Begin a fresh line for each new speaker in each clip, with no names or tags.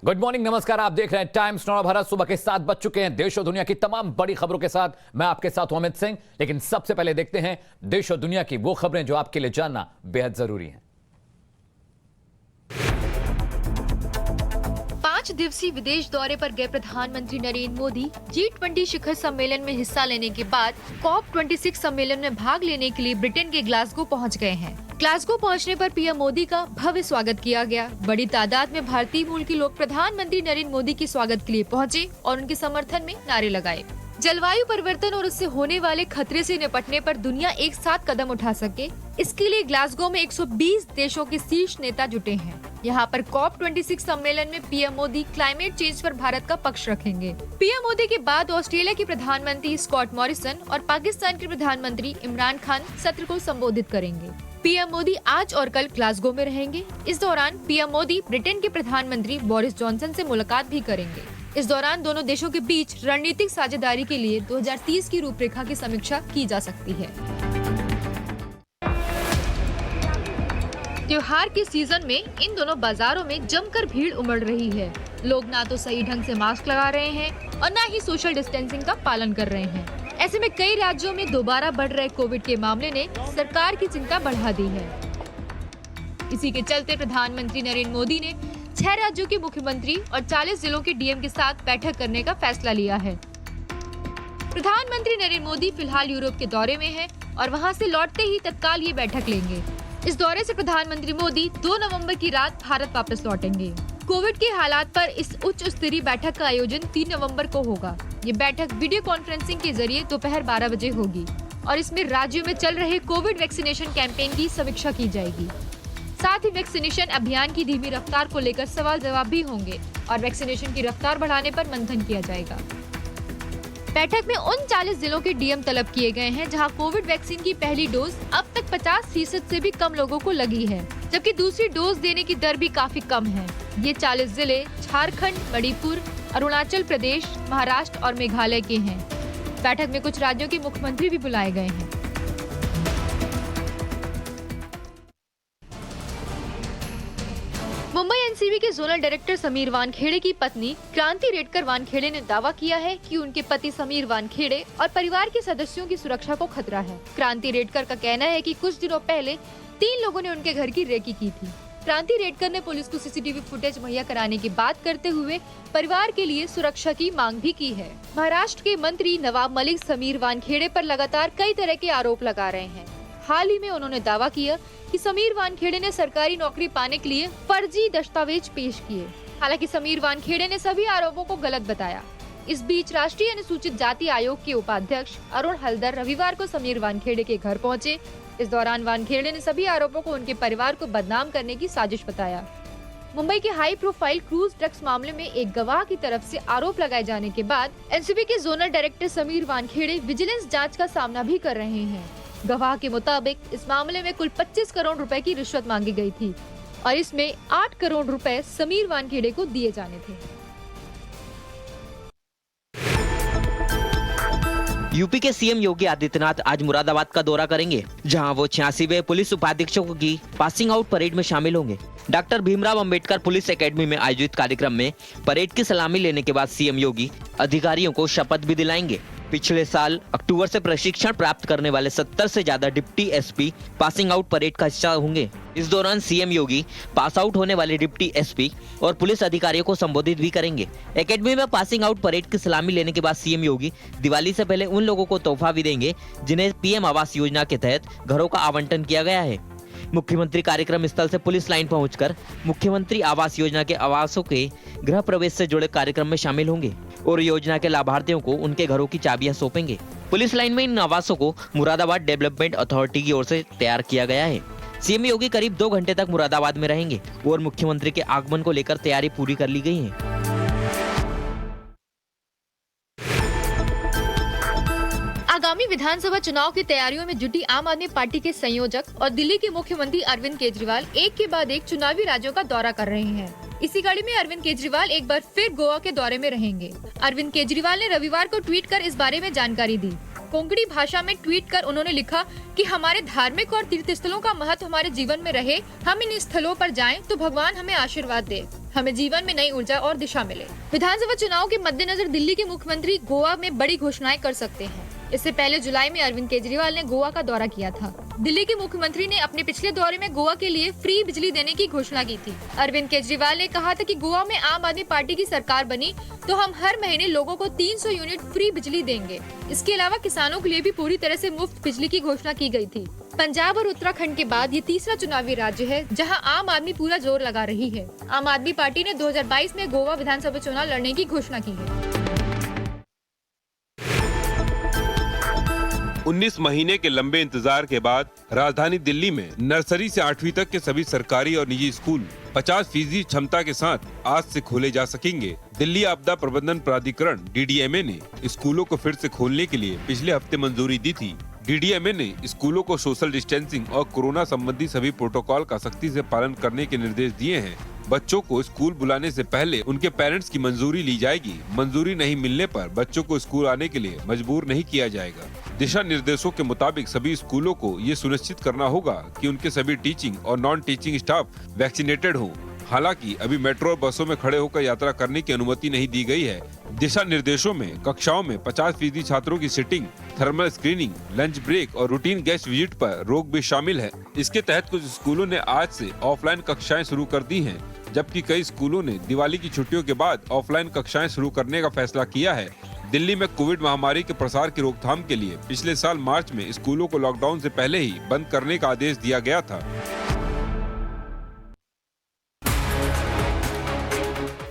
Good morning, नमस्कार। आप देख रहे हैं टाइम्स नौ भारत। सुबह के 7 बज चुके हैं। देश और दुनिया की तमाम बड़ी खबरों के साथ मैं आपके साथ हूं अमित सिंह। लेकिन सबसे पहले देखते हैं देश और दुनिया की वो खबरें जो आपके लिए जानना बेहद जरूरी हैं।
5 दिवसीय विदेश दौरे पर गए प्रधानमंत्री नरेंद्र मोदी G20 शिखर सम्मेलन में हिस्सा लेने के बाद COP26 सम्मेलन में भाग लेने के लिए ब्रिटेन के ग्लासगो पहुंच गए हैं। ग्लासगो पहुंचने पर पीएम मोदी का भव्य स्वागत किया गया। बड़ी तादाद में भारतीय मूल के लोग प्रधानमंत्री नरेंद्र मोदी के स्वागत के लिए पहुंचे और उनके समर्थन में नारे लगाए। जलवायु परिवर्तन और उससे होने वाले खतरे से निपटने पर दुनिया एक साथ कदम उठा सके, इसके लिए ग्लासगो में 120 देशों के शीर्ष नेता जुटे हैं। यहाँ पर COP26 सम्मेलन में पीएम मोदी क्लाइमेट चेंज पर भारत का पक्ष रखेंगे। पीएम मोदी के बाद ऑस्ट्रेलिया के प्रधानमंत्री स्कॉट मॉरिसन और पाकिस्तान के प्रधानमंत्री इमरान खान सत्र को संबोधित करेंगे। पीएम मोदी आज और कल ग्लासगो में रहेंगे। इस दौरान पीएम मोदी ब्रिटेन के प्रधानमंत्री बोरिस जॉनसन से मुलाकात भी करेंगे। इस दौरान दोनों देशों के बीच रणनीतिक साझेदारी के लिए 2030 की रूपरेखा की समीक्षा की जा सकती है। त्योहार के सीजन में इन दोनों बाजारों में जमकर भीड़ उमड़ रही है। लोग ना तो सही ढंग से मास्क लगा रहे हैं और ना ही सोशल डिस्टेंसिंग का पालन कर रहे हैं। ऐसे में कई राज्यों में दोबारा बढ़ रहे कोविड के मामले ने सरकार की चिंता बढ़ा दी है। इसी के चलते प्रधानमंत्री नरेंद्र मोदी ने 6 राज्यों के मुख्यमंत्री और 40 जिलों के डीएम के साथ बैठक करने का फैसला लिया है। प्रधानमंत्री नरेंद्र मोदी फिलहाल यूरोप के दौरे में हैं और वहां से लौटते ही तत्काल ये बैठक लेंगे। इस दौरे से प्रधानमंत्री मोदी 2 नवंबर की रात भारत वापस लौटेंगे। कोविड के हालात पर इस उच्च स्तरीय बैठक का आयोजन 3 नवंबर को होगा। ये बैठक वीडियो कॉन्फ्रेंसिंग के जरिए दोपहर 12 बजे होगी और इसमें राज्यों में चल रहे कोविड वैक्सीनेशन कैंपेन की समीक्षा की जाएगी। साथ ही वैक्सीनेशन अभियान की धीमी रफ्तार को लेकर सवाल जवाब भी होंगे और वैक्सीनेशन की रफ्तार बढ़ाने पर मंथन किया जाएगा। बैठक में उन 40 जिलों के डीएम तलब किए गए हैं जहां कोविड वैक्सीन की पहली डोज अब तक 50% से भी कम लोगों को लगी है, जबकि दूसरी डोज देने की दर भी काफी कम है। ये 40 जिले झारखंड, मणिपुर, अरुणाचल प्रदेश, महाराष्ट्र और मेघालय के हैं। बैठक में कुछ राज्यों के मुख्यमंत्री भी बुलाए गए हैं। मुंबई एनसीबी के जोनल डायरेक्टर समीर वानखेड़े की पत्नी क्रांति रेडकर वानखेड़े ने दावा किया है कि उनके पति समीर वानखेड़े और परिवार के सदस्यों की सुरक्षा को खतरा है। क्रांति रेडकर का कहना है कि कुछ दिनों पहले 3 लोगों ने उनके घर की रेकी की थी। क्रांति रेडकर ने पुलिस को सीसीटीवी फुटेज मुहैया कराने की बात करते हुए परिवार के लिए सुरक्षा की मांग भी की है। महाराष्ट्र के मंत्री नवाब मलिक समीर वानखेड़े पर लगातार कई तरह के आरोप लगा रहे हैं। हाल ही में उन्होंने दावा किया कि समीर वानखेड़े ने सरकारी नौकरी पाने के लिए फर्जी दस्तावेज पेश किए। हालांकि समीर वानखेड़े ने सभी आरोपों को गलत बताया। इस बीच राष्ट्रीय अनुसूचित जाति आयोग के उपाध्यक्ष अरुण हल्दर रविवार को समीर वानखेड़े के घर पहुंचे। इस दौरान वानखेड़े ने सभी आरोपों को उनके परिवार को बदनाम करने की साजिश बताया। मुंबई के हाई प्रोफाइल क्रूज ड्रग्स मामले में एक गवाह की तरफ से आरोप लगाए जाने के बाद एनसीबी के zonal director Sameer Wankhede vigilance जांच का सामना भी कर रहे हैं। गवाह के मुताबिक इस मामले में कुल 25 करोड़ रुपए की रिश्वत मांगी गई थी और इसमें 8 करोड़ रुपए समीर वानखेड़े को दिए जाने थे।
यूपी के सीएम योगी आदित्यनाथ आज मुरादाबाद का दौरा करेंगे, जहां वो 86वें पुलिस उपाधीक्षकों की पासिंग आउट परेड में शामिल होंगे। Doctor Bhimrao Ambedkar police academy में आयोजित कार्यक्रम में परेड की सलामी लेने के बाद सीएम योगी अधिकारियों को शपथ भी दिलाएंगे। पिछले साल अक्टूबर से प्रशिक्षण प्राप्त करने वाले 70 से ज्यादा deputy SP passing out parade का हिस्सा होंगे। इस दौरान सीएम योगी पास आउट होने वाले डिप्टी एसपी और पुलिस अधिकारियों को संबोधित भी करेंगे। एकेडमी में पासिंग आउट परेड की सलामी लेने के बाद सीएम योगी दिवाली से पहले उन लोगों को तोहफा भी देंगे जिन्हें पीएम आवास योजना के तहत घरों का आवंटन किया गया है। मुख्यमंत्री कार्यक्रम स्थल से पुलिस लाइन पहुंचकर मुख्यमंत्री आवास योजना के आवासों के गृह प्रवेश से जुड़े कार्यक्रम में शामिल होंगे और योजना के लाभार्थियों को उनके घरों की चाबियां सौंपेंगे। पुलिस लाइन में इन आवासों को मुरादाबाद डेवलपमेंट अथॉरिटी की ओर से तैयार किया गया है। सीएम योगी करीब 2 घंटे तक मुरादाबाद में रहेंगे और मुख्यमंत्री के आगमन को लेकर तैयारी पूरी कर ली गई है।
आगामी विधानसभा चुनाव की तैयारियों में जुटी आम आदमी पार्टी के संयोजक और दिल्ली के मुख्यमंत्री अरविंद केजरीवाल एक के बाद एक चुनावी राज्यों का दौरा कर रहे हैं। इसी कड़ी में अरविंद केजरीवाल एक बार फिर गोवा के दौरे में रहेंगे। अरविंद केजरीवाल ने रविवार को ट्वीट कर इस बारे में जानकारी दी। कोंकणी भाषा में ट्वीट कर उन्होंने लिखा कि हमारे धार्मिक और तीर्थ स्थलों का महत्व हमारे जीवन में रहे, हम इन स्थलों पर जाएं तो भगवान हमें आशीर्वाद दे। हमें जीवन में नई ऊर्जा और दिशा मिले। विधानसभा चुनाव के मद्देनजर दिल्ली के मुख्यमंत्री गोवा में बड़ी घोषणाएं कर सकते हैं। इससे पहले जुलाई में अरविंद केजरीवाल ने गोवा का दौरा किया था। दिल्ली के मुख्यमंत्री ने अपने पिछले दौरे में गोवा के लिए फ्री बिजली देने की घोषणा की थी। अरविंद केजरीवाल ने कहा था कि गोवा में आम आदमी पार्टी की सरकार बनी तो हम हर महीने लोगों को 300 यूनिट फ्री बिजली देंगे। इसके अलावा किसानों के लिए भी पूरी तरह से मुफ्त बिजली की घोषणा की गई थी। पंजाब और उत्तराखंड के बाद ये तीसरा चुनावी राज्य है जहां आम आदमी पूरा जोर लगा रही है। आम आदमी पार्टी ने 2022 में गोवा विधानसभा चुनाव लड़ने की घोषणा की है।
19 महीने के लंबे इंतजार के बाद राजधानी दिल्ली में नर्सरी से 8वीं तक के सभी सरकारी और निजी स्कूल 50% क्षमता के साथ आज से खोले जा सकेंगे। दिल्ली आपदा प्रबंधन प्राधिकरण DDMA ने स्कूलों को फिर से खोलने के लिए पिछले हफ्ते मंजूरी दी थी। DDMA ने स्कूलों को सोशल डिस्टेंसिंग और कोरोना संबंधी सभी प्रोटोकॉल का सख्ती से पालन करने के निर्देश दिए हैं। बच्चों को स्कूल बुलाने से पहले उनके पेरेंट्स की मंजूरी ली जाएगी। मंजूरी नहीं मिलने पर बच्चों को स्कूल आने के लिए मजबूर नहीं किया जाएगा। दिशा निर्देशों के मुताबिक सभी स्कूलों को ये सुनिश्चित करना होगा कि उनके सभी टीचिंग और नॉन टीचिंग स्टाफ वैक्सीनेटेड हो। हालांकि अभी मेट्रो और बसों में खड़े होकर यात्रा करने की अनुमति नहीं दी गई है। दिशा निर्देशों में कक्षाओं में 50% छात्रों की sitting, thermal screening, lunch break और रूटीन गेस्ट विजिट पर रोक भी शामिल है। इसके तहत कुछ स्कूलों ने आज से ऑफलाइन कक्षाएं शुरू कर दी हैं, जबकि कई स्कूलों ने दिवाली की छुट्टियों के बाद ऑफलाइन कक्षाएं शुरू करने का फैसला किया है। दिल्ली में कोविड महामारी के प्रसार की रोकथाम के लिए पिछले साल मार्च में स्कूलों को लॉकडाउन से पहले ही बंद करने का आदेश दिया गया था।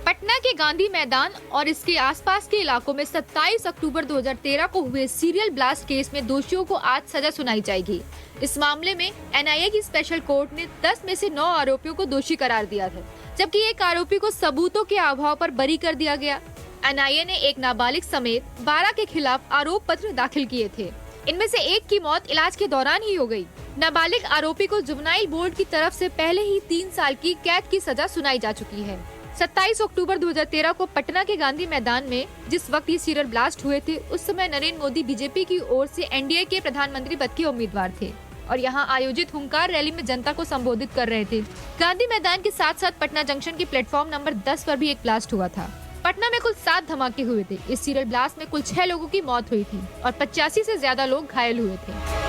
पटना के गांधी मैदान और इसके आसपास के इलाकों में 27 अक्टूबर 2013 को हुए सीरियल ब्लास्ट केस में दोषियों को आज सजा सुनाई जाएगी। इस मामले में NIA की स्पेशल कोर्ट ने 10 में से 9 आरोपियों को दोषी करार दिया था, जबकि एक आरोपी को सबूतों के अभाव पर बरी कर दिया गया। NIA ने एक नाबालिग समेत 12 के खिलाफ आरोप पत्र दाखिल किए थे। इनमें से एक की मौत इलाज के दौरान ही हो गई। नाबालिग आरोपी को जुवेनाइल बोर्ड की तरफ से पहले ही 3 साल की कैद की सजा सुनाई जा चुकी है। 27 अक्टूबर 2013 को पटना के गांधी मैदान में जिस वक्त ये सीरियल ब्लास्ट हुए थे, उस समय नरेंद्र मोदी बीजेपी की ओर से NDA के प्रधानमंत्री पद के उम्मीदवार थे और यहाँ आयोजित हुंकार रैली में जनता को संबोधित कर रहे थे। गांधी मैदान के साथ साथ पटना जंक्शन के प्लेटफॉर्म नंबर 10 पर भी एक ब्लास्ट हुआ था। पटना में कुल 7 धमाके हुए थे। इस सीरियल ब्लास्ट में कुल 6 लोगों की मौत हुई थी और 85 से ज्यादा लोग घायल हुए थे।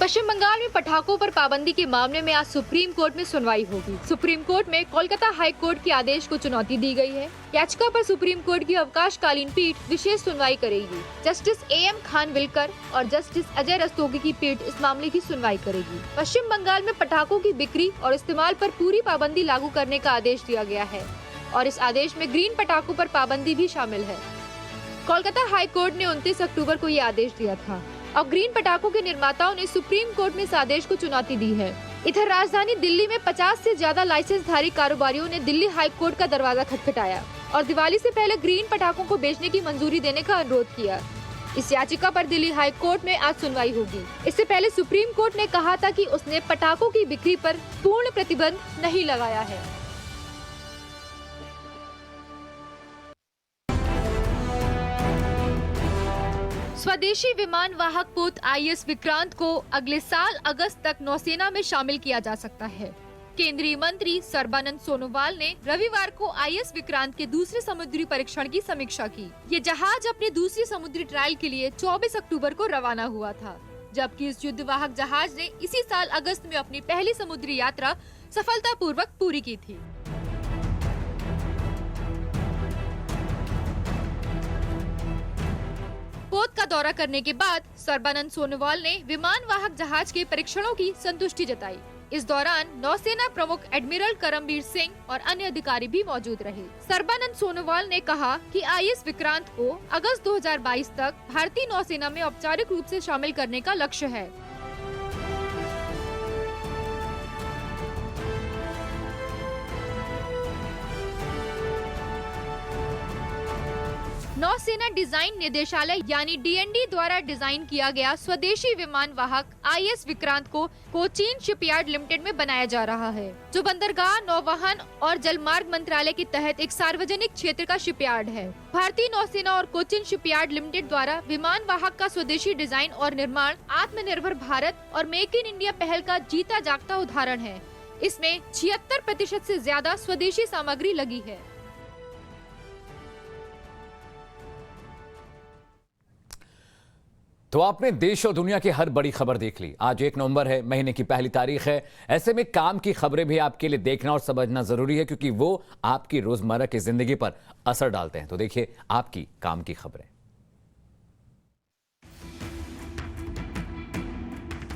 पश्चिम बंगाल में पटाखों पर पाबंदी के मामले में आज सुप्रीम कोर्ट में सुनवाई होगी। सुप्रीम कोर्ट में कोलकाता हाई कोर्ट के आदेश को चुनौती दी गई है। याचिका पर सुप्रीम कोर्ट की अवकाशकालीन पीठ विशेष सुनवाई करेगी। जस्टिस AM खानविलकर और जस्टिस अजय रस्तोगी की पीठ इस मामले की सुनवाई करेगी। पश्चिम बंगाल में पटाखों की बिक्री और इस्तेमाल पर पूरी पाबंदी लागू करने का आदेश दिया गया है और इस आदेश में ग्रीन पटाखों पर पाबंदी भी शामिल है। कोलकाता हाई कोर्ट ने 29 अक्टूबर को ये आदेश दिया था और ग्रीन पटाखों के निर्माताओं ने सुप्रीम कोर्ट में इस आदेश को चुनौती दी है। इधर राजधानी दिल्ली में 50 से ज्यादा लाइसेंसधारी कारोबारियों ने दिल्ली हाई कोर्ट का दरवाजा खटखटाया और दिवाली से पहले ग्रीन पटाखों को बेचने की मंजूरी देने का अनुरोध किया। इस याचिका पर दिल्ली हाई कोर्ट में आज सुनवाई होगी। इससे पहले सुप्रीम कोर्ट ने कहा था कि उसने पटाखों की बिक्री पर पूर्ण प्रतिबंध नहीं लगाया है। स्वदेशी विमान वाहक पोत IS विक्रांत को अगले साल अगस्त तक नौसेना में शामिल किया जा सकता है। केंद्रीय मंत्री सर्बानंद सोनोवाल ने रविवार को IS विक्रांत के दूसरे समुद्री परीक्षण की समीक्षा की। ये जहाज अपने दूसरी समुद्री ट्रायल के लिए 24 अक्टूबर को रवाना हुआ था, जबकि इस युद्धवाहक जहाज ने इसी साल अगस्त में अपनी पहली समुद्री यात्रा सफलतापूर्वक पूरी की थी। पोत का दौरा करने के बाद सर्बानंद सोनोवाल ने विमान वाहक जहाज के परीक्षणों की संतुष्टि जताई। इस दौरान नौसेना प्रमुख एडमिरल करमबीर सिंह और अन्य अधिकारी भी मौजूद रहे। सर्बानंद सोनोवाल ने कहा कि IS विक्रांत को अगस्त 2022 तक भारतीय नौसेना में औपचारिक रूप से शामिल करने का लक्ष्य है। नौसेना डिजाइन निदेशालय यानी डीएनडी द्वारा डिजाइन किया गया स्वदेशी विमान वाहक IS विक्रांत को कोचीन शिपयार्ड लिमिटेड में बनाया जा रहा है, जो बंदरगाह, नौवहन और जलमार्ग मंत्रालय के तहत एक सार्वजनिक क्षेत्र का शिपयार्ड है। भारतीय नौसेना और कोचीन शिपयार्ड लिमिटेड द्वारा विमान वाहक का स्वदेशी डिजाइन और निर्माण आत्मनिर्भर भारत और मेक इन इंडिया पहल का जीता जागता उदाहरण है। इसमें 76% से ज्यादा स्वदेशी सामग्री लगी है।
तो आपने देश और दुनिया की हर बड़ी खबर देख ली। आज 1 नवंबर है, महीने की पहली तारीख है। ऐसे में काम की खबरें भी आपके लिए देखना और समझना जरूरी है, क्योंकि वो आपकी रोजमर्रा की जिंदगी पर असर डालते हैं। तो देखिए आपकी काम की खबरें।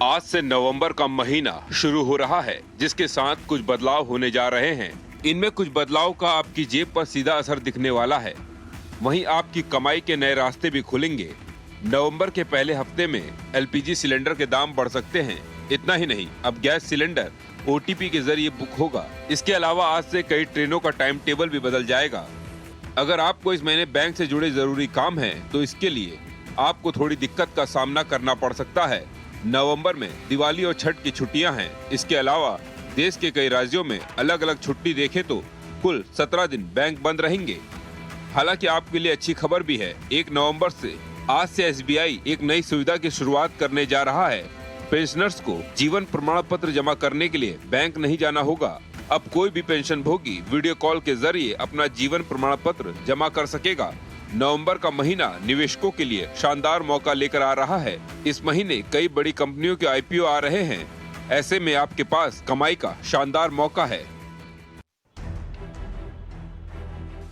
आज से नवंबर का महीना शुरू हो रहा है, जिसके साथ कुछ बदलाव होने जा रहे हैं। इनमें कुछ बदलाव का आपकी जेब पर सीधा असर दिखने वाला है। वहीं आपकी कमाई के नए रास्ते भी खुलेंगे। नवंबर के पहले हफ्ते में LPG सिलेंडर के दाम बढ़ सकते हैं। इतना ही नहीं, अब गैस सिलेंडर OTP के जरिए बुक होगा। इसके अलावा आज से कई ट्रेनों का टाइम टेबल भी बदल जाएगा। अगर आपको इस महीने बैंक से जुड़े जरूरी काम है, तो इसके लिए आपको थोड़ी दिक्कत का सामना करना पड़ सकता है। नवंबर में दिवाली और छठ की छुट्टियां हैं। इसके अलावा देश के कई राज्यों में अलग अलग छुट्टी देखें तो कुल 17 दिन बैंक बंद रहेंगे। हालांकि आपके लिए अच्छी खबर भी है। 1 नवंबर से आज से SBI एक नई सुविधा की शुरुआत करने जा रहा है। पेंशनर्स को जीवन प्रमाण पत्र जमा करने के लिए बैंक नहीं जाना होगा। अब कोई भी पेंशन भोगी वीडियो कॉल के जरिए अपना जीवन प्रमाण पत्र जमा कर सकेगा। नवंबर का महीना निवेशकों के लिए शानदार मौका लेकर आ रहा है। इस महीने कई बड़ी कंपनियों के IPO आ रहे हैं। ऐसे में आपके पास कमाई का शानदार मौका है।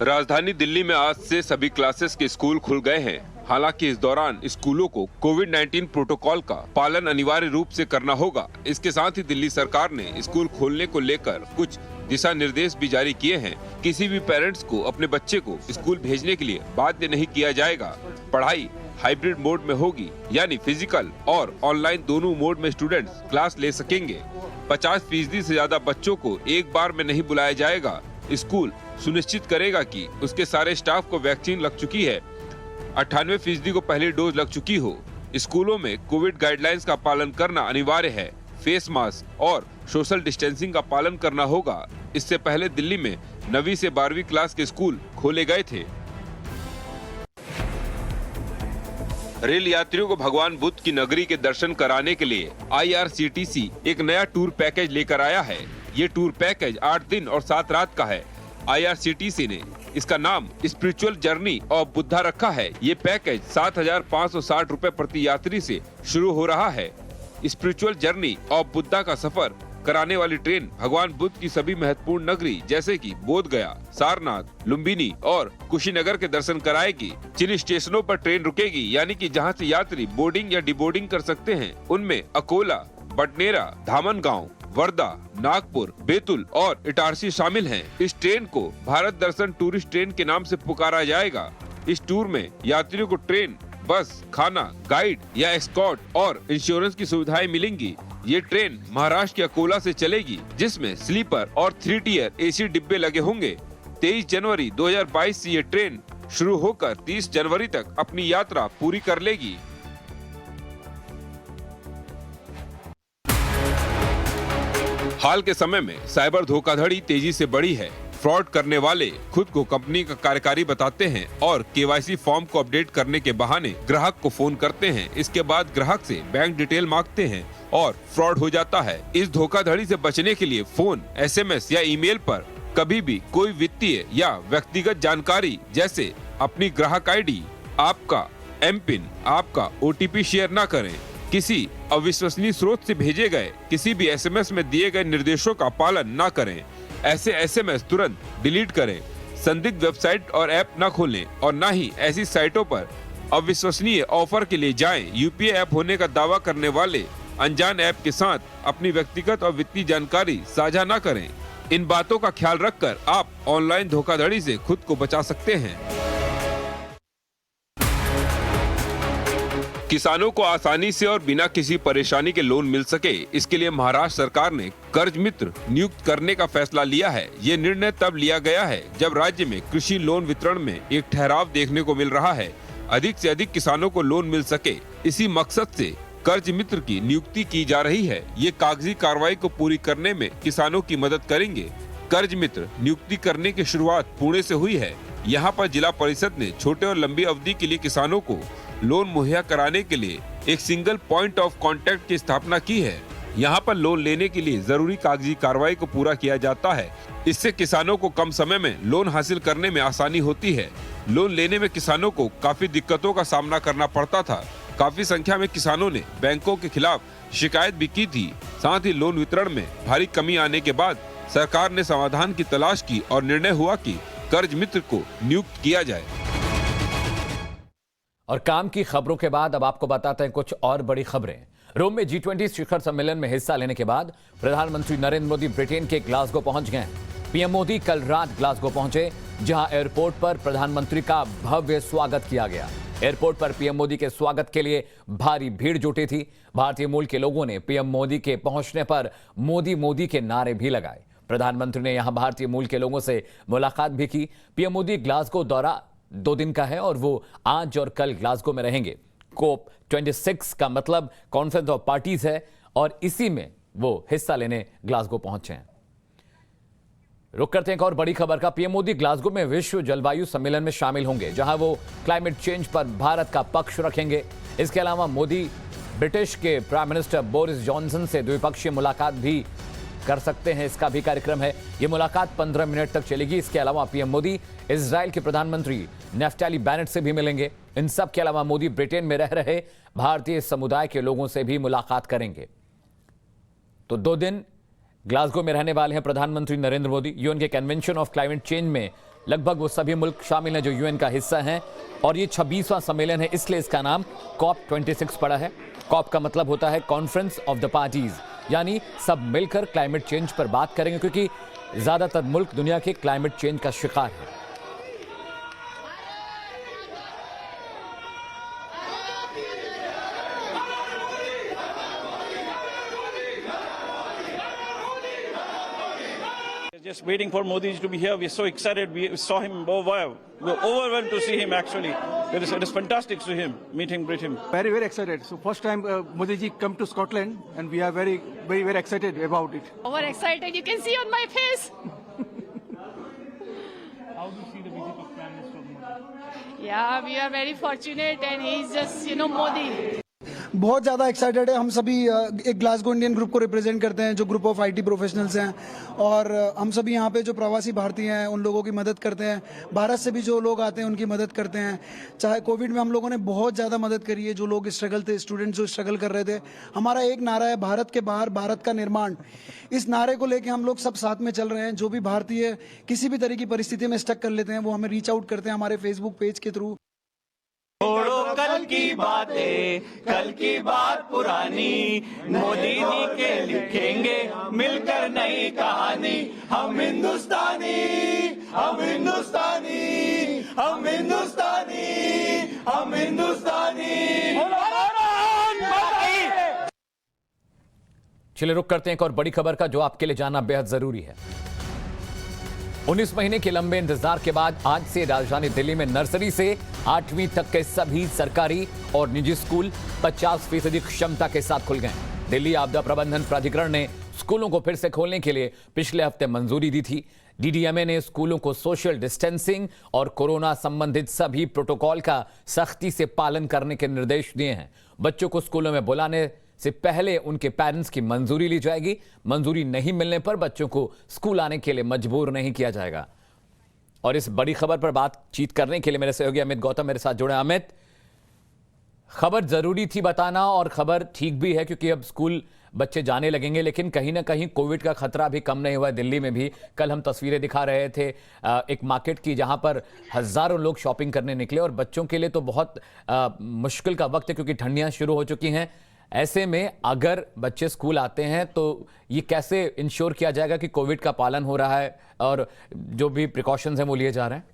राजधानी दिल्ली में आज से सभी क्लासेस के स्कूल खुल गए हैं। हालांकि इस दौरान स्कूलों को कोविड-19 प्रोटोकॉल का पालन अनिवार्य रूप से करना होगा। इसके साथ ही दिल्ली सरकार ने स्कूल खोलने को लेकर कुछ दिशा निर्देश भी जारी किए हैं। किसी भी पेरेंट्स को अपने बच्चे को स्कूल भेजने के लिए बाध्य नहीं किया जाएगा। पढ़ाई हाइब्रिड मोड में होगी, यानी फिजिकल और ऑनलाइन दोनों मोड में स्टूडेंट्स क्लास ले सकेंगे। 50% से ज्यादा बच्चों को एक बार में नहीं बुलाया जाएगा। स्कूल सुनिश्चित करेगा कि उसके सारे स्टाफ को वैक्सीन लग चुकी है, 98% को पहली डोज लग चुकी हो। स्कूलों में कोविड गाइडलाइंस का पालन करना अनिवार्य है। फेस मास्क और सोशल डिस्टेंसिंग का पालन करना होगा। इससे पहले दिल्ली में 9वीं से 12वीं क्लास के स्कूल खोले गए थे। रेल यात्रियों को भगवान बुद्ध की नगरी के दर्शन कराने के लिए IRCTC एक नया टूर पैकेज लेकर आया है। ये टूर पैकेज 8 दिन और 7 रात का है। IRCTC ने इसका नाम स्पिरिचुअल जर्नी ऑफ बुद्धा रखा है। ये पैकेज 7,560 रुपए प्रति यात्री से शुरू हो रहा है। स्पिरिचुअल जर्नी ऑफ बुद्धा का सफर कराने वाली ट्रेन भगवान बुद्ध की सभी महत्वपूर्ण नगरी जैसे कि बोध गया, सारनाथ, लुम्बिनी और कुशीनगर के दर्शन कराएगी। जिन स्टेशनों पर ट्रेन रुकेगी, यानी कि जहां से यात्री बोर्डिंग या डिबोर्डिंग कर सकते हैं, उनमें अकोला, बडनेरा, धामनगांव, वर्धा, नागपुर, बैतूल और इटारसी शामिल हैं। इस ट्रेन को भारत दर्शन टूरिस्ट ट्रेन के नाम से पुकारा जाएगा। इस टूर में यात्रियों को ट्रेन, बस, खाना, गाइड या एस्कॉर्ट और इंश्योरेंस की सुविधाएं मिलेंगी। ये ट्रेन महाराष्ट्र के अकोला से चलेगी, जिसमें स्लीपर और 3 टियर AC डिब्बे लगे होंगे। 23 जनवरी 2022 से ये ट्रेन शुरू होकर 30 जनवरी तक अपनी यात्रा पूरी कर लेगी। हाल के समय में साइबर धोखाधड़ी तेजी से बढ़ी है। फ्रॉड करने वाले खुद को कंपनी का कार्यकारी बताते हैं और KYC फॉर्म को अपडेट करने के बहाने ग्राहक को फोन करते हैं। इसके बाद ग्राहक से बैंक डिटेल मांगते हैं और फ्रॉड हो जाता है। इस धोखाधड़ी से बचने के लिए फोन, SMS या ईमेल पर कभी भी कोई वित्तीय या व्यक्तिगत जानकारी जैसे अपनी ग्राहक ID, आपका MPIN, आपका OTP शेयर न करें। किसी अविश्वसनीय स्रोत से भेजे गए किसी भी SMS में दिए गए निर्देशों का पालन न करें। ऐसे SMS तुरंत डिलीट करें। संदिग्ध वेबसाइट और ऐप न खोलें और न ही ऐसी साइटों पर अविश्वसनीय ऑफर के लिए जाएं। UPI ऐप होने का दावा करने वाले अनजान ऐप के साथ अपनी व्यक्तिगत और वित्तीय जानकारी साझा न करें। इन बातों का ख्याल रखकर आप ऑनलाइन धोखाधड़ी से खुद को बचा सकते हैं। किसानों को आसानी से और बिना किसी परेशानी के लोन मिल सके, इसके लिए महाराष्ट्र सरकार ने कर्ज मित्र नियुक्त करने का फैसला लिया है। ये निर्णय तब लिया गया है जब राज्य में कृषि लोन वितरण में एक ठहराव देखने को मिल रहा है। अधिक से अधिक किसानों को लोन मिल सके, इसी मकसद से कर्ज मित्र की नियुक्ति की जा रही है। ये कागजी कार्रवाई को पूरी करने में किसानों की मदद करेंगे। कर्ज मित्र नियुक्ति करने की शुरुआत पुणे से हुई है। यहाँ पर जिला परिषद ने छोटे और लंबी अवधि के लिए किसानों को लोन मुहैया कराने के लिए एक सिंगल पॉइंट ऑफ कांटेक्ट की स्थापना की है। यहाँ पर लोन लेने के लिए जरूरी कागजी कार्रवाई को पूरा किया जाता है। इससे किसानों को कम समय में लोन हासिल करने में आसानी होती है। लोन लेने में किसानों को काफी दिक्कतों का सामना करना पड़ता था। काफी संख्या में किसानों ने बैंकों के खिलाफ शिकायत भी की थी। साथ ही लोन वितरण में भारी कमी आने के बाद सरकार ने समाधान की तलाश की और निर्णय हुआ कि कर्ज मित्र को नियुक्त किया जाए।
और काम की खबरों के बाद अब आपको बताते हैं कुछ और बड़ी खबरें। रोम में G20 शिखर सम्मेलन में हिस्सा लेने के बाद प्रधानमंत्री नरेंद्र मोदी ब्रिटेन के ग्लासगो पहुंच गए हैं। पीएम मोदी कल रात ग्लासगो पहुंचे, जहां एयरपोर्ट पर प्रधानमंत्री का भव्य स्वागत किया गया। एयरपोर्ट पर पीएम मोदी के स्वागत के लिए भारी भीड़ जुटी थी। भारतीय मूल के लोगों ने पीएम मोदी के पहुंचने पर मोदी मोदी के नारे भी लगाए। प्रधानमंत्री ने यहां भारतीय मूल के लोगों से मुलाकात भी की। पीएम मोदी ग्लासगो दौरा 2 दिन का है और वो आज और कल ग्लासगो में रहेंगे। COP26 का मतलब कॉन्फ्रेंस ऑफ पार्टीज है और इसी में वो हिस्सा लेने ग्लासगो पहुंचे हैं। रुक करते हैं एक और बड़ी खबर का। पीएम मोदी ग्लासगो में विश्व जलवायु सम्मेलन में शामिल होंगे, जहां वो क्लाइमेट चेंज पर भारत का पक्ष रखेंगे। इसके अलावा मोदी ब्रिटिश के प्राइम मिनिस्टर बोरिस जॉनसन से द्विपक्षीय मुलाकात भी कर सकते हैं। इसका भी कार्यक्रम है। ये मुलाकात 15 मिनट तक चलेगी। इसके अलावा पीएम मोदी इजराइल के प्रधानमंत्री नेफ्ताली बेनेट से भी मिलेंगे। इन सब के अलावा मोदी ब्रिटेन में रह रहे भारतीय समुदाय के लोगों से भी मुलाकात करेंगे। तो 2 दिन ग्लासगो में रहने वाले हैं प्रधानमंत्री नरेंद्र मोदी। यूएन के कन्वेंशन ऑफ क्लाइमेट चेंज में लगभग वो सभी मुल्क शामिल हैं जो यूएन का हिस्सा हैं और ये 26वां सम्मेलन है, इसलिए इसका नाम COP26 पड़ा है। COP का मतलब होता है कॉन्फ्रेंस ऑफ द पार्टीज, यानी सब मिलकर क्लाइमेट चेंज पर बात करेंगे, क्योंकि ज्यादातर मुल्क दुनिया के क्लाइमेट चेंज का शिकार है।
Just waiting for Modi to be here. We're so excited. We saw him. We're overwhelmed to see him. Actually, it is fantastic to meet him, greet him.
Very, very excited. So first time Modi ji come to Scotland, and we are very, very, very excited about it.
Over excited, you can see on my face.
How do you see the visit of Prime Minister Modi?
Yeah, we are very fortunate, and he's just, Modi.
बहुत ज़्यादा excited है। हम सभी एक Glasgow Indian group को represent करते हैं, जो ग्रुप ऑफ आईटी प्रोफेशनल्स हैं, और हम सभी यहाँ पे जो प्रवासी भारतीय हैं उन लोगों की मदद करते हैं। भारत से भी जो लोग आते हैं उनकी मदद करते हैं। चाहे कोविड में हम लोगों ने बहुत ज़्यादा मदद करी है। जो लोग स्ट्रगल थे, स्टूडेंट्स जो स्ट्रगल कर रहे थे, हमारा एक नारा है, भारत के बाहर भारत का निर्माण। इस नारे को लेके हम लोग सब साथ में चल रहे हैं। जो भी भारतीय किसी भी तरह की परिस्थिति में स्टक कर लेते हैं, वो हमें रीच आउट करते हैं हमारे फेसबुक पेज के थ्रू।
छोड़ो कल की बातें, कल की बात पुरानी, मोदी जी के लिखेंगे मिलकर नई कहानी। हम हिंदुस्तानी, हम हिंदुस्तानी, हम हिंदुस्तानी, हम हिंदुस्तानी।
चलिए रुक करते हैं एक और बड़ी खबर का, जो आपके लिए जानना बेहद जरूरी है। 19 महीने के लंबे इंतजार के बाद आज से राजधानी दिल्ली में नर्सरी से 8वीं तक के सभी सरकारी और निजी स्कूल 50% क्षमता के साथ खुल गए। दिल्ली आपदा प्रबंधन प्राधिकरण ने स्कूलों को फिर से खोलने के लिए पिछले हफ्ते मंजूरी दी थी। डीडीएमए ने स्कूलों को सोशल डिस्टेंसिंग और कोरोना संबंधित सभी प्रोटोकॉल का सख्ती से पालन करने के निर्देश दिए हैं। बच्चों को स्कूलों में बुलाने से पहले उनके पेरेंट्स की मंजूरी ली जाएगी। मंजूरी नहीं मिलने पर बच्चों को स्कूल आने के लिए मजबूर नहीं किया जाएगा। और इस बड़ी खबर पर बातचीत करने के लिए मेरे सहयोगी अमित गौतम मेरे साथ जुड़े। अमित, खबर जरूरी थी बताना और खबर ठीक भी है, क्योंकि अब स्कूल बच्चे जाने लगेंगे, लेकिन कहीं ना कहीं कोविड का खतरा भी कम नहीं हुआ है। दिल्ली में भी कल हम तस्वीरें दिखा रहे थे एक मार्केट की, जहां पर हजारों लोग शॉपिंग करने निकले और बच्चों के लिए तो बहुत मुश्किल का वक्त है, क्योंकि ठंडियां शुरू हो चुकी हैं। ऐसे में अगर बच्चे स्कूल आते हैं तो ये कैसे इंश्योर किया जाएगा कि कोविड का पालन हो रहा है और जो भी प्रिकॉशंस हैं वो लिए जा रहे हैं?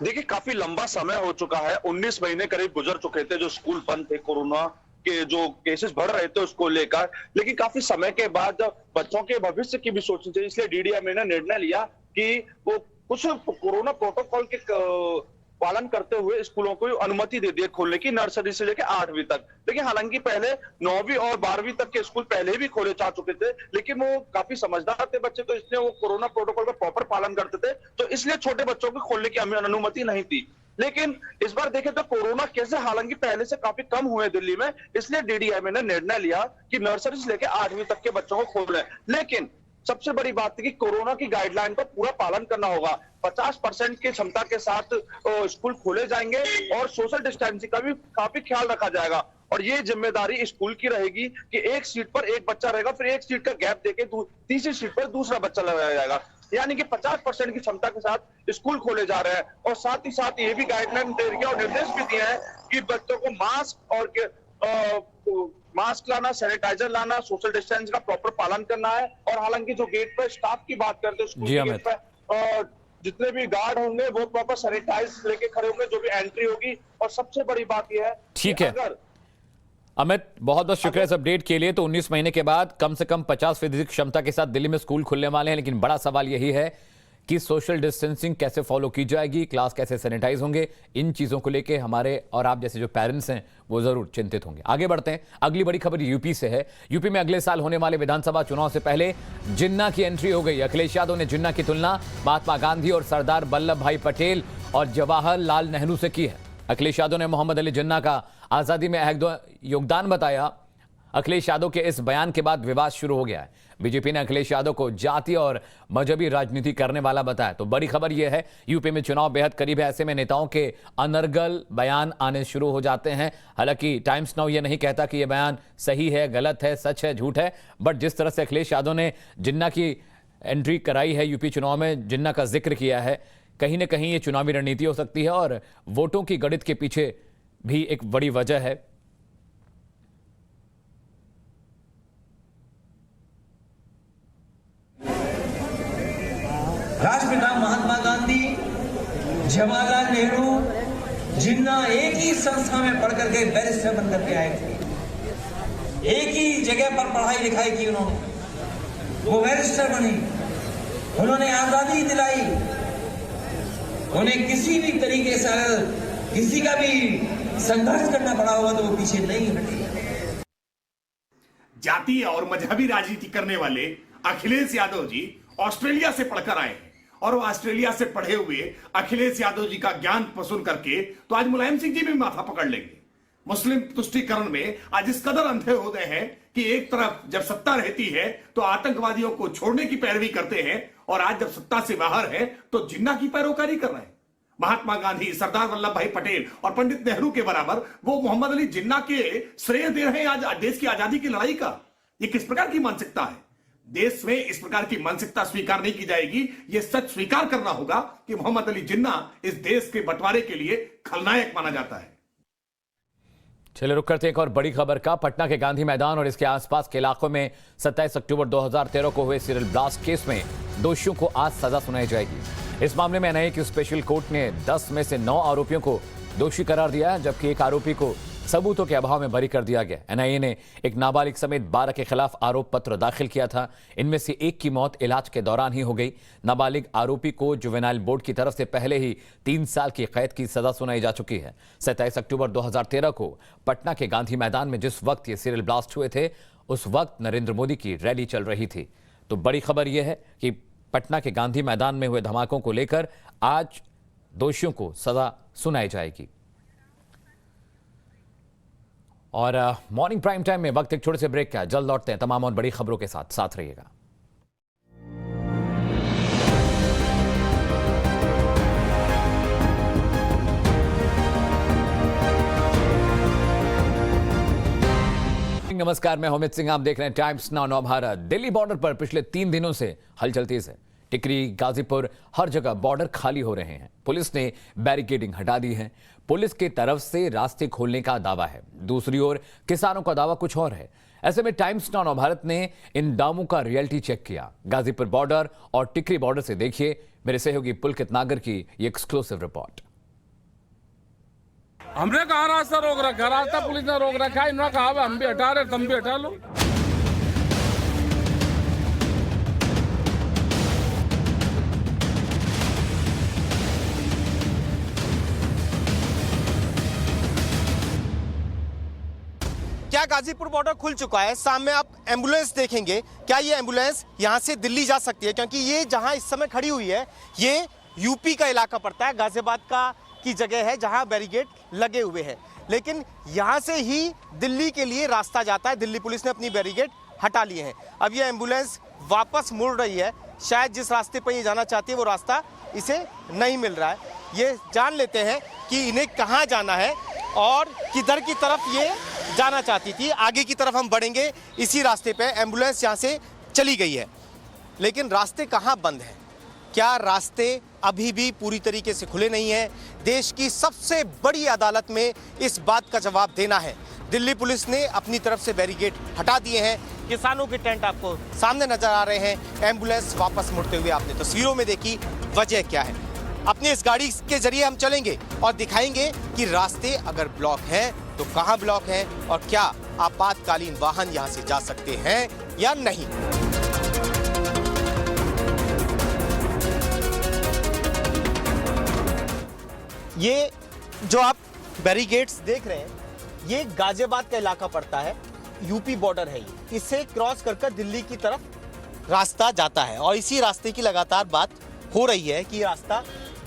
देखिए काफी लंबा समय हो चुका है, 19 महीने करीब गुजर चुके थे जो स्कूल बंद थे, कोरोना के जो केसेस बढ़ रहे थे उसको लेकर। लेकिन काफी समय के बाद बच्चों के भविष्य की भी सोचनी चाहिए, इसलिए डीडीएमए ने निर्णय लिया कि वो कुछ कोरोना प्रोटोकॉल के पालन करते हुए स्कूलों को अनुमति दे दी खोलने की, नर्सरी से लेकर 8वीं तक। लेकिन हालांकि पहले 9वीं और 12वीं तक के स्कूल पहले भी खोले जा चुके थे, लेकिन वो काफी समझदार थे बच्चे, तो इसलिए वो कोरोना प्रोटोकॉल का प्रॉपर पालन करते थे, तो इसलिए छोटे बच्चों को खोलने की अनुमति नहीं थी। लेकिन इस बार देखें तो कोरोना केसेस हालांकि पहले से काफी कम हुए दिल्ली में, इसलिए डीडीएमए ने निर्णय लिया कि नर्सरी से लेकर 8वीं तक के बच्चों को खोलें। लेकिन सबसे बड़ी बात है कि कोरोना की गाइडलाइन का पूरा पालन करना होगा। 50% की क्षमता के साथ स्कूल खोले जाएंगे और सोशल डिस्टेंसिंग का भी काफी ख्याल रखा जाएगा। और ये जिम्मेदारी स्कूल की रहेगी कि एक सीट पर एक बच्चा रहेगा, फिर एक सीट का गैप देके तीसरी सीट पर दूसरा बच्चा लगाया जाएगा। यानी कि 50% की क्षमता के साथ स्कूल खोले जा रहे हैं। और साथ ही साथ ये भी गाइडलाइन दे रही है और निर्देश भी दिए हैं कि बच्चों को मास्क लाना, सैनिटाइजर लाना, सोशल डिस्टेंस का प्रॉपर पालन करना है। और हालांकि जो गेट पर स्टाफ की बात करते हैं, स्कूल के गेट पर जितने भी गार्ड होंगे वो प्रॉपर सैनिटाइज लेके खड़े होंगे जो भी एंट्री होगी। और सबसे बड़ी बात यह है,
ठीक है अमित, बहुत बहुत शुक्रिया इस अपडेट के लिए। तो 19 महीने के बाद कम से कम 50% क्षमता के साथ दिल्ली में स्कूल खुलने वाले हैं, लेकिन बड़ा सवाल यही है कि सोशल डिस्टेंसिंग कैसे फॉलो की जाएगी, क्लास कैसे सैनिटाइज होंगे। इन चीजों को लेके हमारे और आप जैसे जो पेरेंट्स हैं वो जरूर चिंतित होंगे। आगे बढ़ते हैं, अगली बड़ी खबर यूपी से है। यूपी में अगले साल होने वाले विधानसभा चुनाव से पहले जिन्ना की एंट्री हो गई। अखिलेश यादव ने जिन्ना की तुलना महात्मा गांधी और सरदार वल्लभ भाई पटेल और जवाहरलाल नेहरू से की है। अखिलेश यादव ने मोहम्मद अली जिन्ना का आजादी में अहम योगदान बताया। अखिलेश यादव के इस बयान के बाद विवाद शुरू हो गया है। बीजेपी ने अखिलेश यादव को जाति और मजहबी राजनीति करने वाला बताया। तो बड़ी खबर यह है, यूपी में चुनाव बेहद करीब है, ऐसे में नेताओं के अनर्गल बयान आने शुरू हो जाते हैं। हालांकि टाइम्स नाउ ये नहीं कहता कि यह बयान सही है, गलत है, सच है, झूठ है, बट जिस तरह से अखिलेश यादव ने जिन्ना की एंट्री कराई है यूपी चुनाव में, जिन्ना का जिक्र किया है, कहीं ना कहीं ये चुनावी रणनीति हो सकती है और वोटों की गणित के पीछे भी एक बड़ी वजह है।
राष्ट्रपिता महात्मा गांधी, जवाहरलाल नेहरू, जिन्ना एक ही संस्था में पढ़ करके बैरिस्टर बन करके आए थे। एक ही जगह पर पढ़ाई लिखाई की उन्होंने, वो बैरिस्टर बनी, उन्होंने आजादी दिलाई। उन्हें किसी भी तरीके से किसी का भी संघर्ष करना पड़ा होगा तो वो पीछे नहीं हटे।
जातीय और मजहबी राजनीति करने वाले अखिलेश यादव जी ऑस्ट्रेलिया से पढ़कर आए हैं और वो ऑस्ट्रेलिया से पढ़े हुए अखिलेश यादव जी का ज्ञान पसंद करके तो आज मुलायम सिंह जी भी माथा पकड़ लेंगे। मुस्लिम तुष्टीकरण में आज इस कदर अंधे हो गए हैं कि एक तरफ जब सत्ता रहती है तो आतंकवादियों को छोड़ने की पैरवी करते हैं और आज जब सत्ता से बाहर है तो जिन्ना की पैरोकारी कर रहे हैं। महात्मा गांधी, सरदार वल्लभ भाई पटेल और पंडित नेहरू के बराबर वो मोहम्मद अली जिन्ना के श्रेय दे रहे हैं आज देश की आजादी की लड़ाई का। ये किस प्रकार की मानसिकता है? देश में इस प्रकार की मानसिकता स्वीकार नहीं की जाएगी। यह सच स्वीकार करना होगा कि मोहम्मद अली जिन्ना इस देश के बंटवारे के लिए खलनायक माना जाता है।
चलिए रुक करते एक और बड़ी खबर का। पटना के गांधी मैदान और इसके आसपास के इलाकों में 27 अक्टूबर 2013 को हुए सीरियल ब्लास्ट केस में दोषियों को आज सजा सुनाई जाएगी। इस मामले में एनआईए की स्पेशल कोर्ट ने 10 में से 9 आरोपियों को दोषी करार दिया है, जबकि एक आरोपी को सबूतों के अभाव में बरी कर दिया गया। एनआईए ने एक नाबालिग समेत 12 के खिलाफ आरोप पत्र दाखिल किया था। इनमें से एक की मौत इलाज के दौरान ही हो गई। नाबालिग आरोपी को जुवेनाइल बोर्ड की तरफ से पहले ही 3 साल की कैद की सजा सुनाई जा चुकी है। 27 अक्टूबर 2013 को पटना के गांधी मैदान में जिस वक्त ये सीरियल ब्लास्ट हुए थे, उस वक्त नरेंद्र मोदी की रैली चल रही थी। तो बड़ी खबर यह है कि पटना के गांधी मैदान में हुए धमाकों को लेकर आज दोषियों को सजा सुनाई जाएगी। और मॉर्निंग प्राइम टाइम में वक्त एक छोटे से ब्रेक का, जल्द लौटते हैं तमाम और बड़ी खबरों के साथ रहिएगा। नमस्कार, मैं अमित सिंह, आप देख रहे हैं टाइम्स नाउ नव भारत। दिल्ली बॉर्डर पर पिछले 3 दिनों से हलचल तेज है। टिकरी, गाजीपुर, हर जगह बॉर्डर खाली हो रहे हैं। पुलिस ने बैरिकेडिंग हटा दी है। पुलिस की तरफ से रास्ते खोलने का दावा है, दूसरी ओर किसानों का दावा कुछ और है। ऐसे में टाइम्स नाउ भारत ने इन दावों का रियलिटी चेक किया। गाजीपुर बॉर्डर और टिकरी बॉर्डर से देखिए मेरे सहयोगी पुलकित नागर की ये एक्सक्लूसिव रिपोर्ट।
हमने कहा रास्ता रोक रखा, रास्ता पुलिस ने रोक रखा है, इन्होंने कहा हम भी हटा रहे, तुम भी हटा लो।
क्या गाजीपुर बॉर्डर खुल चुका है? सामने आप एम्बुलेंस देखेंगे। क्या ये एम्बुलेंस यहाँ से दिल्ली जा सकती है? क्योंकि ये जहाँ इस समय खड़ी हुई है ये यूपी का इलाका पड़ता है, गाजियाबाद का की जगह है जहाँ बैरिकेड लगे हुए हैं, लेकिन यहाँ से ही दिल्ली के लिए रास्ता जाता है। दिल्ली पुलिस ने अपनी बैरिकेड हटा लिए हैं। अब ये एम्बुलेंस वापस मुड़ रही है, शायद जिस रास्ते पर ये जाना चाहती है वो रास्ता इसे नहीं मिल रहा है। ये जान लेते हैं कि इन्हें कहाँ जाना है और किधर की तरफ ये जाना चाहती थी। आगे की तरफ हम बढ़ेंगे। इसी रास्ते पे एम्बुलेंस यहाँ से चली गई है, लेकिन रास्ते कहाँ बंद हैं? क्या रास्ते अभी भी पूरी तरीके से खुले नहीं हैं? देश की सबसे बड़ी अदालत में इस बात का जवाब देना है। दिल्ली पुलिस ने अपनी तरफ से बैरिकेड हटा दिए हैं। किसानों के टेंट आपको सामने नजर आ रहे हैं। एम्बुलेंस वापस मुड़ते हुए आपने तस्वीरों में देखी। वजह क्या है? अपने इस गाड़ी के जरिए हम चलेंगे और दिखाएंगे कि रास्ते अगर ब्लॉक हैं तो कहां ब्लॉक हैं और क्या आपातकालीन वाहन यहां से जा सकते हैं या नहीं। ये जो आप बैरिकेड्स देख रहे हैं ये गाजियाबाद का इलाका पड़ता है, यूपी बॉर्डर है। ये इसे क्रॉस कर दिल्ली की तरफ रास्ता जाता है और इसी रास्ते की लगातार बात हो रही है कि रास्ता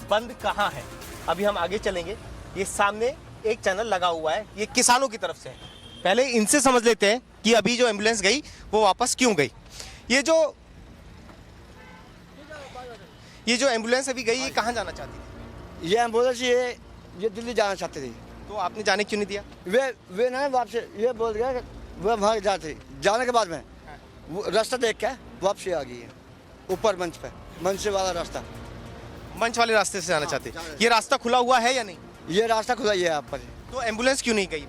बंद कहां है। अभी हम आगे चलेंगे। ये सामने एक चैनल लगा हुआ है, ये किसानों की तरफ से है। पहले इनसे समझ लेते हैं कि अभी जो एम्बुलेंस गई वो वापस क्यों गई। ये जो एम्बुलेंस अभी गई ये कहाँ जाना चाहती थी?
ये एम्बुलेंस ये दिल्ली जाना चाहते थे।
तो आपने जाने क्यों नहीं दिया?
वे ना वापस ये बोल गया वो वहाँ जाते, जाने के बाद में वो रास्ता देख के वापसी आ गई है ऊपर मंच से वाला रास्ता,
मंच वाले रास्ते से जाना चाहते। ये रास्ता खुला हुआ है या नहीं?
ये रास्ता खुला ही है आप पर।
तो एम्बुलेंस क्यों नहीं गई?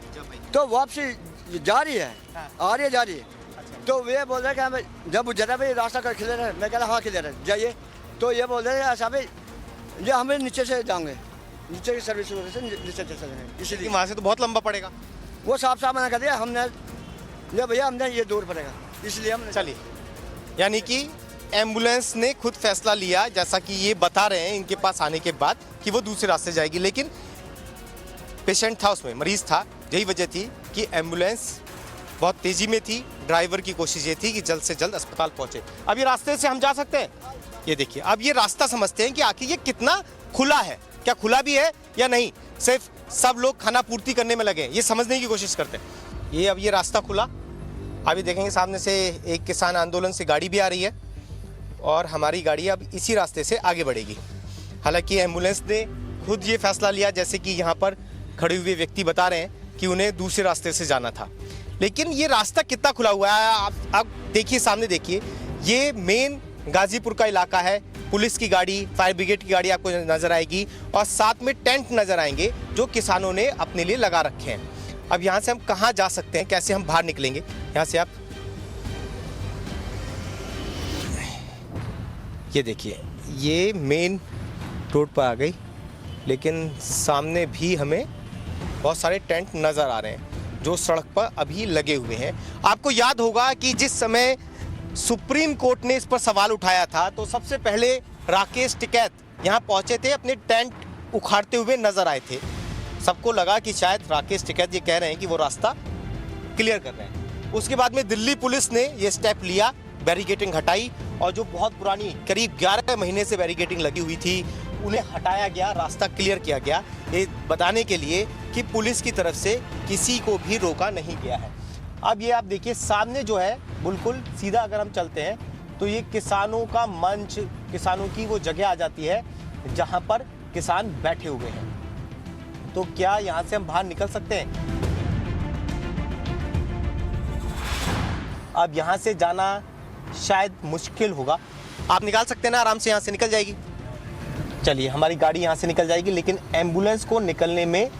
तो वापसी जा रही है, आ रही है, जा रही है। तो वे बोल रहे कि जब जरा भाई रास्ता कर खिले रहे, मैं कह रहा हाँ खिले रहे जाइए। तो ये बोल रहे ऐसा भाई ये हमें नीचे से जाएंगे, नीचे की सर्विस से नीचे चले जाएंगे,
इसलिए वहाँ से तो बहुत लंबा पड़ेगा।
वो साफ मना कर दिया हमने, ये भैया हमने ये दूर पड़ेगा, इसलिए हमने।
चलिए, यानी कि एम्बुलेंस ने खुद फैसला लिया, जैसा कि ये बता रहे हैं इनके पास आने के बाद, कि वो दूसरे रास्ते जाएगी, लेकिन पेशेंट था उसमें, मरीज था। यही वजह थी कि एम्बुलेंस बहुत तेजी में थी। ड्राइवर की कोशिश ये थी कि जल्द से जल्द अस्पताल पहुंचे। अब ये रास्ते से हम जा सकते हैं? ये देखिए, अब ये रास्ता समझते हैं कि आखिर ये कितना खुला है, क्या खुला भी है या नहीं। सिर्फ सब लोग खाना पूर्ति करने में लगे, ये समझने की कोशिश करते हैं। ये अब ये रास्ता खुला। अभी देखेंगे सामने से एक किसान आंदोलन से गाड़ी भी आ रही है और हमारी गाड़ी अब इसी रास्ते से आगे बढ़ेगी। हालांकि एम्बुलेंस ने खुद ये फैसला लिया, जैसे कि यहाँ पर खड़े हुए व्यक्ति बता रहे हैं कि उन्हें दूसरे रास्ते से जाना था। लेकिन ये रास्ता कितना खुला हुआ है आप देखिए, सामने देखिए। ये मेन गाजीपुर का इलाका है। पुलिस की गाड़ी, फायर ब्रिगेड की गाड़ी आपको नजर आएगी और साथ में टेंट नजर आएंगे जो किसानों ने अपने लिए लगा रखे हैं। अब यहाँ से हम कहाँ जा सकते हैं, कैसे हम बाहर निकलेंगे? यहाँ से आप ये देखिए, ये मेन रोड पर आ गई, लेकिन सामने भी हमें बहुत सारे टेंट नजर आ रहे हैं जो सड़क पर अभी लगे हुए हैं। आपको याद होगा कि जिस समय सुप्रीम कोर्ट ने इस पर सवाल उठाया था तो सबसे पहले राकेश टिकैत यहाँ पहुंचे थे, अपने टेंट उखाड़ते हुए नजर आए थे। सबको लगा कि शायद राकेश टिकैत ये कह रहे हैं कि वो रास्ता क्लियर कर रहे हैं। उसके बाद में दिल्ली पुलिस ने ये स्टेप लिया, बैरिकेडिंग हटाई और जो बहुत पुरानी करीब 11 महीने से बैरिकेडिंग लगी हुई थी उन्हें हटाया गया, रास्ता क्लियर किया गया, ये बताने के लिए कि पुलिस की तरफ से किसी को भी रोका नहीं गया है। अब ये आप देखिए, सामने जो है बिल्कुल सीधा अगर हम चलते हैं तो ये किसानों का मंच, किसानों की वो जगह आ जाती है जहां पर किसान बैठे हुए हैं। तो क्या यहां से हम बाहर निकल सकते हैं? अब यहां से जाना शायद मुश्किल होगा। आप निकाल सकते हैं ना, आराम से यहां से निकल जाएगी। चलिए, हमारी गाड़ी यहां से निकल जाएगी, लेकिन एम्बुलेंस को निकलने में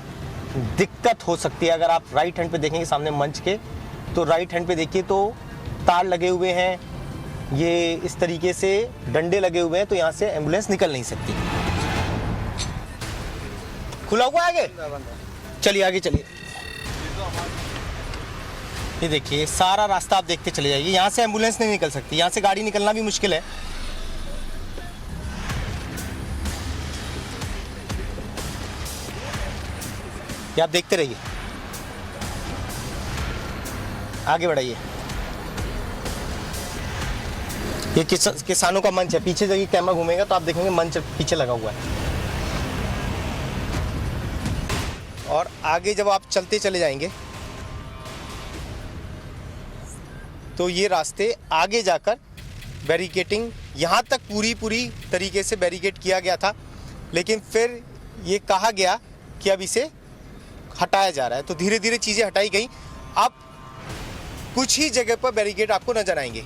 दिक्कत हो सकती है। अगर आप राइट हैंड पे देखेंगे सामने मंच के, तो राइट हैंड पे देखिए तो तार लगे हुए हैं, ये इस तरीके से डंडे लगे हुए हैं, तो यहाँ से एम्बुलेंस निकल नहीं सकती। खुला हुआ है आगे, चलिए आगे चलिए। ये देखिए सारा रास्ता आप देखते चले जाइए, यहाँ से एम्बुलेंस नहीं निकल सकती, यहाँ से गाड़ी निकलना भी मुश्किल है। ये आप देखते रहिए, आगे बढ़ाइए। ये किसानों का मंच है, पीछे जब कैमरा घूमेगा तो आप देखेंगे मंच पीछे लगा हुआ है। और आगे जब आप चलते चले जाएंगे तो ये रास्ते आगे जाकर बैरिकेटिंग, यहाँ तक पूरी तरीके से बैरिकेड किया गया था, लेकिन फिर ये कहा गया कि अब इसे हटाया जा रहा है, तो धीरे धीरे चीज़ें हटाई गई। अब कुछ ही जगह पर बैरिकेड आपको नजर आएंगे।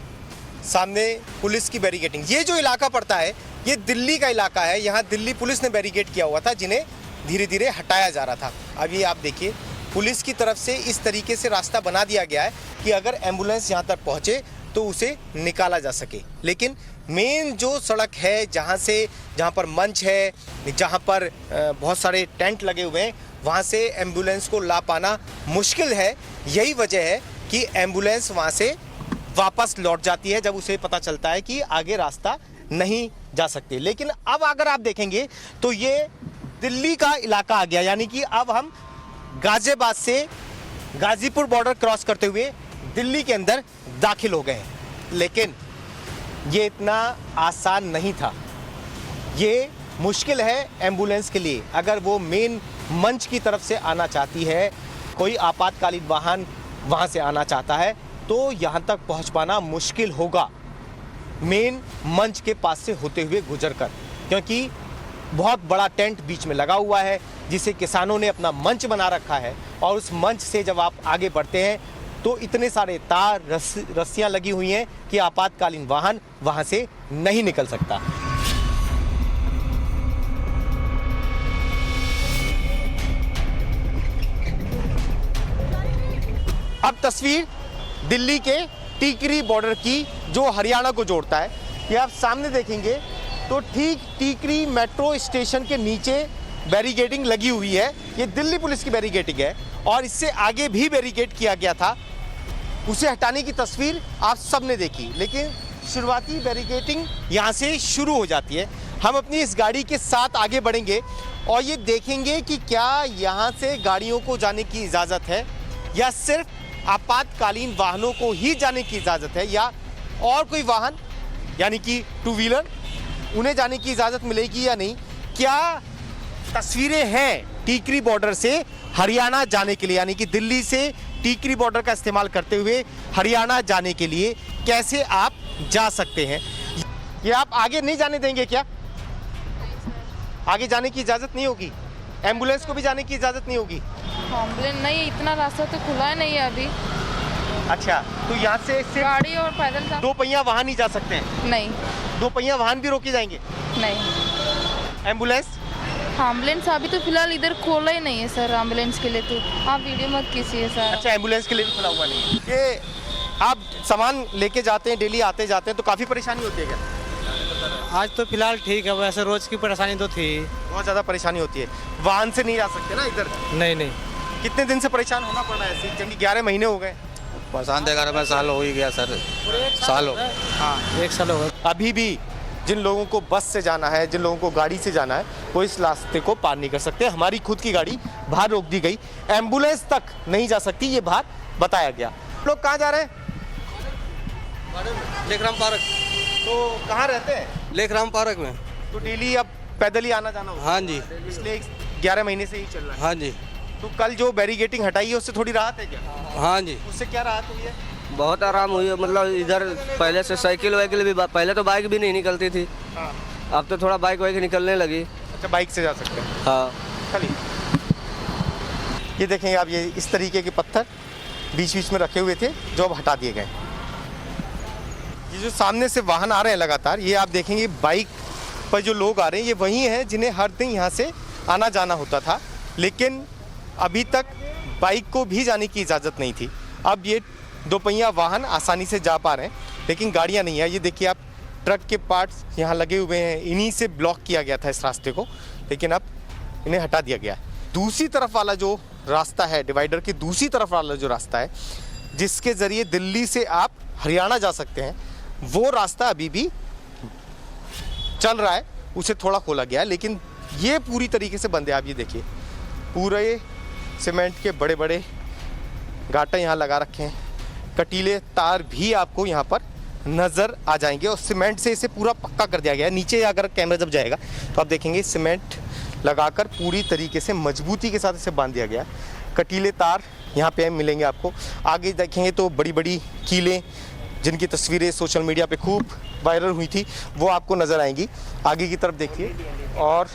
सामने पुलिस की बैरिकेडिंग, ये जो इलाका पड़ता है ये दिल्ली का इलाका है, यहाँ दिल्ली पुलिस ने बैरिकेड किया हुआ था जिन्हें धीरे धीरे हटाया जा रहा था। अब ये आप देखिए पुलिस की तरफ से इस तरीके से रास्ता बना दिया गया है कि अगर एम्बुलेंस यहाँ तक पहुँचे तो उसे निकाला जा सके। लेकिन मेन जो सड़क है जहाँ पर मंच है, जहाँ पर बहुत सारे टेंट लगे हुए हैं, वहाँ से एम्बुलेंस को ला पाना मुश्किल है। यही वजह है कि एम्बुलेंस वहाँ से वापस लौट जाती है जब उसे पता चलता है कि आगे रास्ता नहीं जा सकते। लेकिन अब अगर आप देखेंगे तो ये दिल्ली का इलाका आ गया, यानी कि अब हम गाजियाबाद से गाजीपुर बॉर्डर क्रॉस करते हुए दिल्ली के अंदर दाखिल हो गए। लेकिन ये इतना आसान नहीं था, ये मुश्किल है एम्बुलेंस के लिए। अगर वो मेन मंच की तरफ से आना चाहती है, कोई आपातकालीन वाहन वहाँ से आना चाहता है, तो यहाँ तक पहुँच पाना मुश्किल होगा मेन मंच के पास से होते हुए गुजरकर, क्योंकि बहुत बड़ा टेंट बीच में लगा हुआ है जिसे किसानों ने अपना मंच बना रखा है। और उस मंच से जब आप आगे बढ़ते हैं तो इतने सारे तार रस्सियाँ लगी हुई हैं कि आपातकालीन वाहन वहाँ से नहीं निकल सकता। अब तस्वीर दिल्ली के टीकरी बॉर्डर की जो हरियाणा को जोड़ता है, ये आप सामने देखेंगे तो ठीक टीकरी मेट्रो स्टेशन के नीचे बैरिकेडिंग लगी हुई है। ये दिल्ली पुलिस की बैरिकेडिंग है और इससे आगे भी बैरिकेड किया गया था, उसे हटाने की तस्वीर आप सब ने देखी। लेकिन शुरुआती बैरिकेडिंग यहाँ से शुरू हो जाती है। हम अपनी इस गाड़ी के साथ आगे बढ़ेंगे और ये देखेंगे कि क्या यहाँ से गाड़ियों को जाने की इजाज़त है या सिर्फ आपातकालीन वाहनों को ही जाने की इजाज़त है, या और कोई वाहन यानी कि टू व्हीलर उन्हें जाने की इजाज़त मिलेगी या नहीं। क्या तस्वीरें हैं टीकरी बॉर्डर से हरियाणा जाने के लिए, यानी कि दिल्ली से टीकरी बॉर्डर का इस्तेमाल करते हुए हरियाणा जाने के लिए कैसे आप जा सकते हैं। ये आप आगे नहीं जाने देंगे क्या? आगे जाने की इजाज़त नहीं होगी, एम्बुलेंस को भी जाने की इजाज़त नहीं होगी।
एम्बुलेंस नहीं, इतना रास्ता तो खुला नहीं है अभी।
अच्छा, तो यहाँ से
गाड़ी और पैदल
दो पहिया वाहन ही जा सकते हैं?
नहीं।
दो पहिया वाहन भी रोके जाएंगे?
नहीं।
एम्बुलेंस?
एम्बुलेंस अभी तो फिलहाल इधर खोला ही नहीं है सर, एम्बुलेंस के लिए तो आप वीडियो मत कीजिए सर।
अच्छा, एम्बुलेंस के लिए भी खुला हुआ नहीं है। ये आप सामान लेके जाते हैं, डेली आते जाते हैं, तो काफ़ी परेशानी होती है क्या?
आज तो फिलहाल ठीक है, वैसे रोज की परेशानी तो थी,
बहुत ज़्यादा परेशानी होती है। वाहन से नहीं जा सकते ना इधर?
नहीं।
कितने दिन से परेशान होना पड़ रहा है ऐसे? क्योंकि 11 महीने हो गए
परेशान। 11 साल हो ही गया सर, साल हो गए। हाँ, 1 साल हो गए।
अभी भी जिन लोगों को बस से जाना है, जिन लोगों को गाड़ी से जाना है, वो इस रास्ते को पार नहीं कर सकते। हमारी खुद की गाड़ी बाहर रोक दी गई, एम्बुलेंस तक नहीं जा सकती, ये बाहर बताया गया। लोग कहाँ जा रहे हैं?
लेखराम पार्क।
तो कहाँ रहते हैं?
लेखराम पार्क में।
तो डेली अब पैदल ही आना जाना होगा?
हाँ जी।
इसलिए 11 महीने से ही चल रहा है?
हाँ जी।
तो कल जो बैरिकेडिंग हटाई है उससे थोड़ी राहत है क्या?
हाँ जी।
उससे क्या राहत हुई है?
बहुत आराम हुई है, मतलब इधर पहले से साइकिल वाइकिल भी, पहले तो बाइक भी नहीं निकलती थी।
हाँ।
अब तो थोड़ा बाइक वाइक निकलने लगी।
अच्छा, बाइक से जा सकते हैं?
हाँ।
चलिए, ये देखेंगे आप, ये इस तरीके के पत्थर बीच बीच में रखे हुए थे जो अब हटा दिए गए। ये जो सामने से वाहन आ रहे हैं लगातार, ये आप देखेंगे बाइक पर जो लोग आ रहे हैं ये वही हैं जिन्हें हर दिन यहाँ से आना जाना होता था, लेकिन अभी तक बाइक को भी जाने की इजाज़त नहीं थी। अब ये दोपहिया वाहन आसानी से जा पा रहे हैं, लेकिन गाड़ियाँ नहीं है। ये देखिए आप, ट्रक के पार्ट्स यहाँ लगे हुए हैं, इन्हीं से ब्लॉक किया गया था इस रास्ते को, लेकिन अब इन्हें हटा दिया गया है। दूसरी तरफ वाला जो रास्ता है, डिवाइडर की दूसरी तरफ वाला जो रास्ता है जिसके ज़रिए दिल्ली से आप हरियाणा जा सकते हैं, वो रास्ता अभी भी चल रहा है, उसे थोड़ा खोला गया है, लेकिन ये पूरी तरीके से बंद है। आप ये देखिए, पूरे सीमेंट के बड़े बड़े गाटे यहाँ लगा रखे हैं, कटीले तार भी आपको यहाँ पर नज़र आ जाएंगे और सीमेंट से इसे पूरा पक्का कर दिया गया है। नीचे अगर कैमरा जब जाएगा तो आप देखेंगे सीमेंट लगाकर पूरी तरीके से मजबूती के साथ इसे बांध दिया गया है। कटीले तार यहाँ पे मिलेंगे आपको। आगे देखेंगे तो बड़ी बड़ी कीलें जिनकी तस्वीरें सोशल मीडिया पे खूब वायरल हुई थी वो आपको नज़र आएंगी। आगे की तरफ देखिए और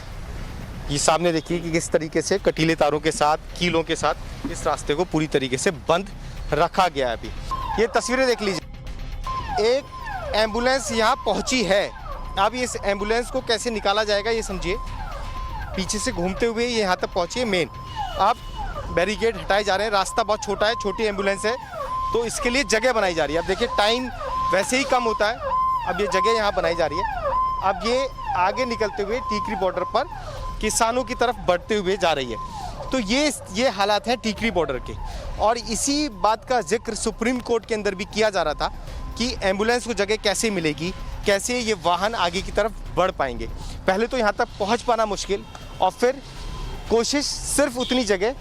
ये सामने देखिए कि किस तरीके से कटीले तारों के साथ, कीलों के साथ इस रास्ते को पूरी तरीके से बंद रखा गया है। अभी ये तस्वीरें देख लीजिए, एक एम्बुलेंस यहाँ पहुँची है। अब इस एम्बुलेंस को कैसे निकाला जाएगा ये समझिए। पीछे से घूमते हुए ये यहाँ तक पहुँची है मेन। अब बैरिकेड हटाए जा रहे हैं, रास्ता बहुत छोटा है, छोटी एम्बुलेंस है तो इसके लिए जगह बनाई जा रही है। अब देखिए टाइम वैसे ही कम होता है, अब ये जगह यहाँ बनाई जा रही है। अब ये आगे निकलते हुए टीकरी बॉर्डर पर किसानों की तरफ बढ़ते हुए जा रही है। तो ये हालात हैं टीकरी बॉर्डर के। और इसी बात का जिक्र सुप्रीम कोर्ट के अंदर भी किया जा रहा था कि एम्बुलेंस को जगह कैसे मिलेगी, कैसे ये वाहन आगे की तरफ बढ़ पाएंगे। पहले तो यहाँ तक पहुँच पाना मुश्किल और फिर कोशिश सिर्फ उतनी जगह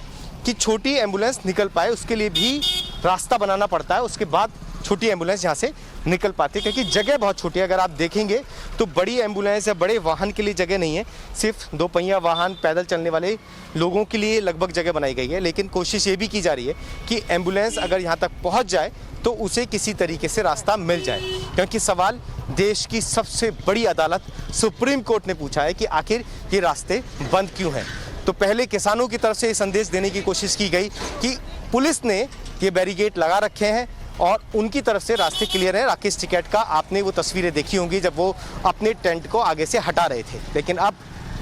कि छोटी एम्बुलेंस निकल पाए, उसके लिए भी रास्ता बनाना पड़ता है। उसके बाद छोटी एम्बुलेंस यहाँ से निकल पाती है क्योंकि जगह बहुत छोटी है। अगर आप देखेंगे तो बड़ी एम्बुलेंस या बड़े वाहन के लिए जगह नहीं है, सिर्फ 2 पहिया वाहन, पैदल चलने वाले लोगों के लिए लगभग जगह बनाई गई है। लेकिन कोशिश ये भी की जा रही है कि एम्बुलेंस अगर यहाँ तक पहुँच जाए तो उसे किसी तरीके से रास्ता मिल जाए, क्योंकि सवाल देश की सबसे बड़ी अदालत सुप्रीम कोर्ट ने पूछा है कि आखिर ये रास्ते बंद क्यों हैं। तो पहले किसानों की तरफ से ये संदेश देने की कोशिश की गई कि पुलिस ने ये बैरिकेड लगा रखे हैं और उनकी तरफ से रास्ते क्लियर हैं। राकेश टिकैत का आपने वो तस्वीरें देखी होंगी जब वो अपने टेंट को आगे से हटा रहे थे। लेकिन अब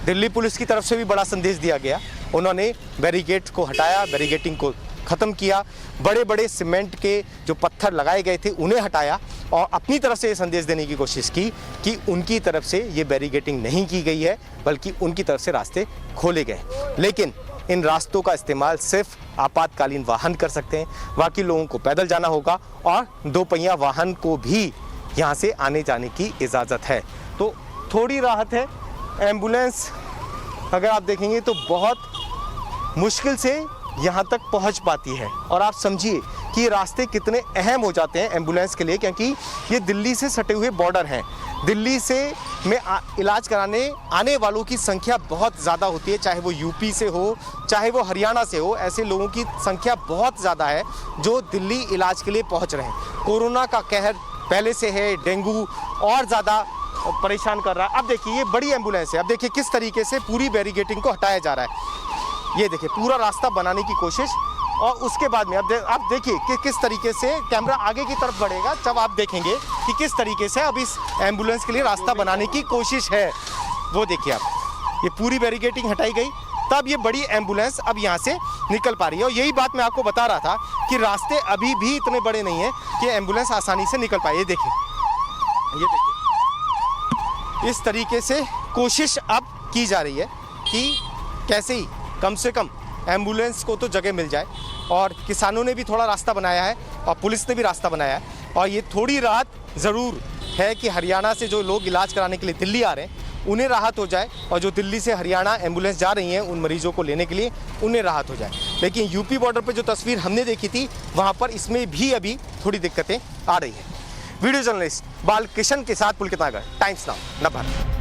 दिल्ली पुलिस की तरफ से भी बड़ा संदेश दिया गया, उन्होंने बैरिकेड को हटाया, बैरिकेडिंग को ख़त्म किया, बड़े बड़े सीमेंट के जो पत्थर लगाए गए थे उन्हें हटाया और अपनी तरफ से ये संदेश देने की कोशिश की कि उनकी तरफ से ये बैरिकेडिंग नहीं की गई है, बल्कि उनकी तरफ से रास्ते खोले गए। लेकिन इन रास्तों का इस्तेमाल सिर्फ आपातकालीन वाहन कर सकते हैं, बाकी लोगों को पैदल जाना होगा और 2 पहिया वाहन को भी यहाँ से आने जाने की इजाज़त है। तो थोड़ी राहत है। एम्बुलेंस अगर आप देखेंगे तो बहुत मुश्किल से यहाँ तक पहुँच पाती है। और आप समझिए कि ये रास्ते कितने अहम हो जाते हैं एम्बुलेंस के लिए, क्योंकि ये दिल्ली से सटे हुए बॉर्डर हैं। दिल्ली से में इलाज कराने आने वालों की संख्या बहुत ज़्यादा होती है, चाहे वो यूपी से हो, चाहे वो हरियाणा से हो। ऐसे लोगों की संख्या बहुत ज़्यादा है जो दिल्ली इलाज के लिए पहुँच रहे हैं। कोरोना का कहर पहले से है, डेंगू और ज़्यादा परेशान कर रहा है। अब देखिए ये बड़ी एम्बुलेंस है, अब देखिए किस तरीके से पूरी बैरिकेडिंग को हटाया जा रहा है। ये देखिए पूरा रास्ता बनाने की कोशिश और उसके बाद में आप देखिए कि किस तरीके से कैमरा आगे की तरफ बढ़ेगा, जब आप देखेंगे कि किस तरीके से अब इस एम्बुलेंस के लिए रास्ता बनाने की कोशिश है। वो देखिए आप, ये पूरी बैरिकेडिंग हटाई गई, तब ये बड़ी एम्बुलेंस अब यहाँ से निकल पा रही है। और यही बात मैं आपको बता रहा था कि रास्ते अभी भी इतने बड़े नहीं हैं कि एम्बुलेंस आसानी से निकल पाए। ये देखिए इस तरीके से कोशिश अब की जा रही है कि कैसे ही कम से कम एम्बुलेंस को तो जगह मिल जाए। और किसानों ने भी थोड़ा रास्ता बनाया है और पुलिस ने भी रास्ता बनाया है। और ये थोड़ी राहत ज़रूर है कि हरियाणा से जो लोग इलाज कराने के लिए दिल्ली आ रहे हैं उन्हें राहत हो जाए, और जो दिल्ली से हरियाणा एम्बुलेंस जा रही हैं उन मरीजों को लेने के लिए उन्हें राहत हो जाए। लेकिन यूपी बॉर्डर पर जो तस्वीर हमने देखी थी वहाँ पर इसमें भी अभी थोड़ी दिक्कतें आ रही हैं। वीडियो जर्नलिस्ट बालकृष्ण के साथ पुलकित नागर, टाइम्स नाउ, नवभारत।